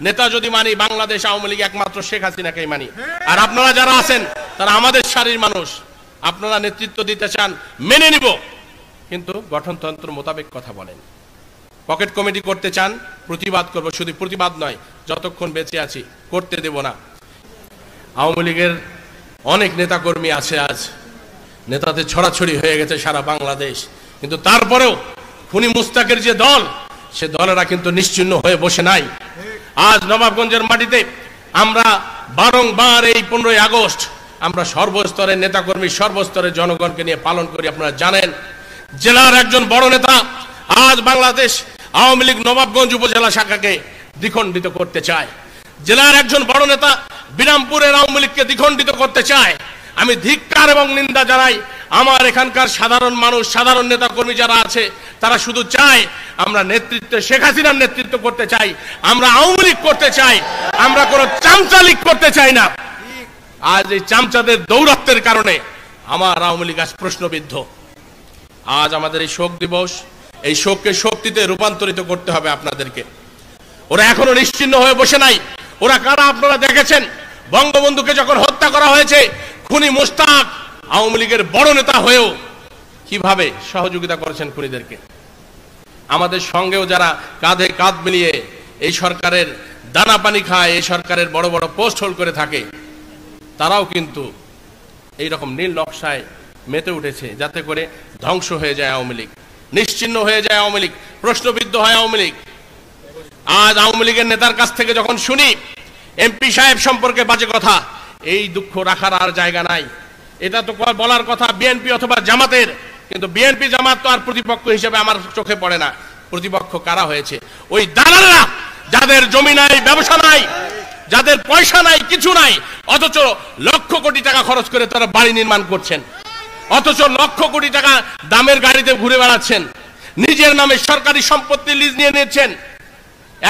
নেতা যদি মানি বাংলাদেশ আওয়ামী লীগ একমাত্র শেখ হাসিনাকেই মানি। আর আপনারা যারা আছেন তারা আমাদের সারির মানুষ। আপনারা নেতৃত্ব দিতে চান, মেনে নিব, কিন্তু গঠনতন্ত্র মোতাবেক কথা বলেন। পকেট কমিটি করতে চান, প্রতিবাদ করব, শুধু প্রতিবাদ নয়, যতক্ষণ বেঁচে আছি করতে দেব না। আওয়ামী লীগের অনেক নেতাকর্মী আছে, আজ নেতাদের ছড়াছড়ি হয়ে গেছে সারা বাংলাদেশ, কিন্তু তারপরেও খুনি মুস্তাকের যে দল, সে দলেরা কিন্তু নিশ্চিহ্ন হয়ে বসে নাই। আজ নবাবগঞ্জের মাটিতে আমরা বারংবার এই 15ই আগস্ট আমরা সর্বস্তরের নেতাকর্মী, সর্বস্তরের জনগণকে নিয়ে পালন করি। আপনারা জানেন, জেলার একজন বড় নেতা আজ বাংলাদেশ আওয়ামী লীগ নবাবগঞ্জ উপজেলা শাখাকে দ্বিখণ্ডিত করতে চায়। জেলার একজন বড় নেতা বিরামপুরের আওয়ামী লীগকে দ্বিখণ্ডিত করতে চায়। আমি ধিক্কার এবং নিন্দা জানাই। আমার এখানকার সাধারণ মানুষ, সাধারণ নেতা কর্মী যারা আছে, তারা শুধু চায় আমরা নেতৃত্ব শেখ হাসিনার নেতৃত্ব করতে চাই, আমরা আওয়ামী লীগ করতে চাই, আমরা কোনো চামচা লীগ করতে চাই না। আজ এই চামচাদের দৌরাত্বের কারণে আমার আওয়ামী লীগ আজ প্রশ্নবিদ্ধ। আজ আমাদের এই শোক দিবস, এই শোককে শক্তিতে রূপান্তরিত করতে হবে আপনাদেরকে। ওরা এখনো নিশ্চিহ্ন হয়ে বসে নাই। ওরা কারা আপনারা দেখেছেন। বঙ্গবন্ধুকে যখন হত্যা করা হয়েছে, খুনি মুস্তাক আওয়ামী লীগের বড় নেতা হয়েও কিভাবে সহযোগিতা করেছেন খুনিদেরকে। আমাদের সঙ্গেও যারা কাঁধে কাঁধ মিলিয়ে এই সরকারের দানা পানি খায়, এই সরকারের বড় বড় পোস্ট হোল্ড করে থাকে, তারাও কিন্তু এইরকম নীল নকশায় মেতে উঠেছে, যাতে করে ধ্বংস হয়ে যায় আওয়ামী লীগ, নিশ্চিহ্ন হয়ে যায় আওয়ামী লীগ, প্রশ্নবিদ্ধ হয় আওয়ামী লীগ। আজ আওয়ামী লীগের নেতার কাছ থেকে যখন শুনি এমপি সাহেব সম্পর্কে বাজে কথা, এই দুঃখ রাখার আর জায়গা নাই। এটা তো বলার কথা বিএনপি অথবা জামাতের, কিন্তু বিএনপি জামাত তো আর প্রতিপক্ষ হিসেবে আমার চোখে পড়ে না। প্রতিপক্ষ কারা হয়েছে? ওই দালালরা, যাদের জমি নাই, ব্যবসা নাই, যাদের পয়সা নাই, কিছু নাই, অথচ লক্ষ কোটি টাকা খরচ করে তারা বাড়ি নির্মাণ করছেন, অথচ লক্ষ কোটি টাকা দামের গাড়িতে ঘুরে বেড়াচ্ছেন, নিজের নামে সরকারি সম্পত্তি লিজ নিয়ে নিচ্ছেন,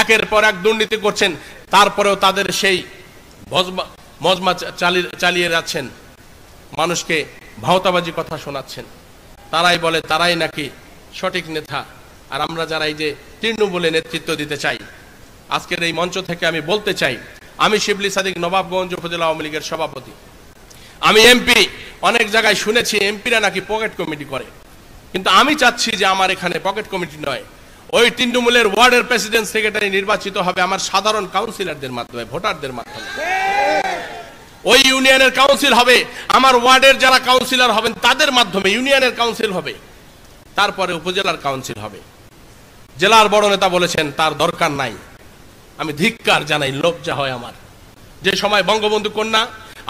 একের পর এক দুর্নীতি করছেন। তারপরেও তাদের সেই মজমা চালিয়ে যাচ্ছেন, মানুষকে ভাওতাবাজি কথা শোনাচ্ছেন। তারাই বলে তারাই নাকি সঠিক নেতা। আর আমরা যারা এই যে তৃণমূলে নেতৃত্ব দিতে চাই, আজকের এই মঞ্চ থেকে আমি বলতে চাই, আমি শিবলী সাদিক, নবাবগঞ্জ উপজেলা আওয়ামী লীগের সভাপতি, আমি এমপি। অনেক জায়গায় শুনেছি এমপিরা নাকি পকেট কমিটি করে, কিন্তু আমি চাচ্ছি যে আমার এখানে পকেট কমিটি নয়, ওই তৃণমূলের ওয়ার্ডের প্রেসিডেন্ট সেক্রেটারি নির্বাচিত হবে আমার সাধারণ কাউন্সিলরদের মাধ্যমে, ভোটারদের মাধ্যমে। ওই ইউনিয়নের কাউন্সিল হবে আমার ওয়ার্ডের যারা কাউন্সিলর হবেন তাদের মাধ্যমে, ইউনিয়নের কাউন্সিল হবে, তারপরে উপজেলার কাউন্সিল হবে। জেলার বড় নেতা বলেছেন তার দরকার নাই। আমি ধিক্কার জানাই, লজ্জা হয় আমার। যে সময় বঙ্গবন্ধু কন্যা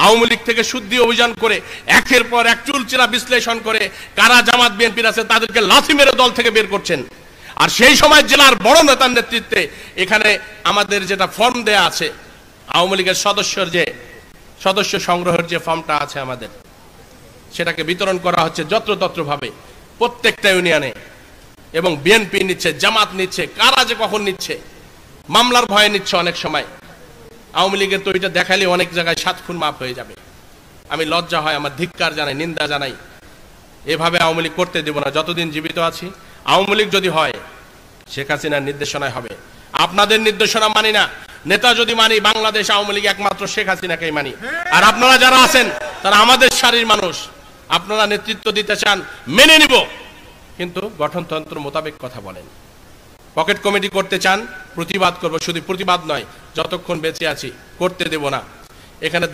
আওয়ামী লীগ থেকে শুদ্ধি অভিযান করে একের পর এক চুলচেরা বিশ্লেষণ করে কারা জামাত বিএনপির আছে তাদেরকে লাথি মেরে দল থেকে বের করছেন। আর সেই সময় জেলার বড় নেতার নেতৃত্বে এখানে আমাদের যেটা ফর্ম দেয়া আছে, আওয়ামী লীগের সদস্য সংগ্রহের যে ফর্মটা আছে আমাদের, সেটাকে বিতরণ করা হচ্ছে যত্রতত্র ভাবে প্রত্যেকটা ইউনিয়নে, এবং বিএনপি নিচ্ছে, জামাত নিচ্ছে, কারা যে কখন নিচ্ছে, মামলার ভয়ে নিচ্ছে অনেক সময়। আওয়ামী লীগের তো এটা দেখালে অনেক জায়গায় 7 খুন মাফ হয়ে যাবে। আমি লজ্জা হয়, আমার ধিক্কার জানাই, নিন্দা জানাই। এভাবে আওয়ামী লীগ করতে দেব না যতদিন জীবিত আছি। আওয়ামী লীগ যদি হয় শেখ হাসিনার নির্দেশনায় হবে, আপনাদের নির্দেশনা মানি না। নেতা যদি মানি বাংলাদেশ আওয়ামী লীগ একমাত্র শেখ হাসিনাকেই মানি। আর আপনারা যারা আছেন তারা আমাদের সারির মানুষ। আপনারা নেতৃত্ব দিতে চান, মেনে নিব, কিন্তু গঠনতন্ত্র মোতাবেক কথা বলেন। পকেট কমিটি করতে চান, প্রতিবাদ করব, শুধু প্রতিবাদ নয়, যতক্ষণ বেঁচে আছি করতে দেব না। এখানে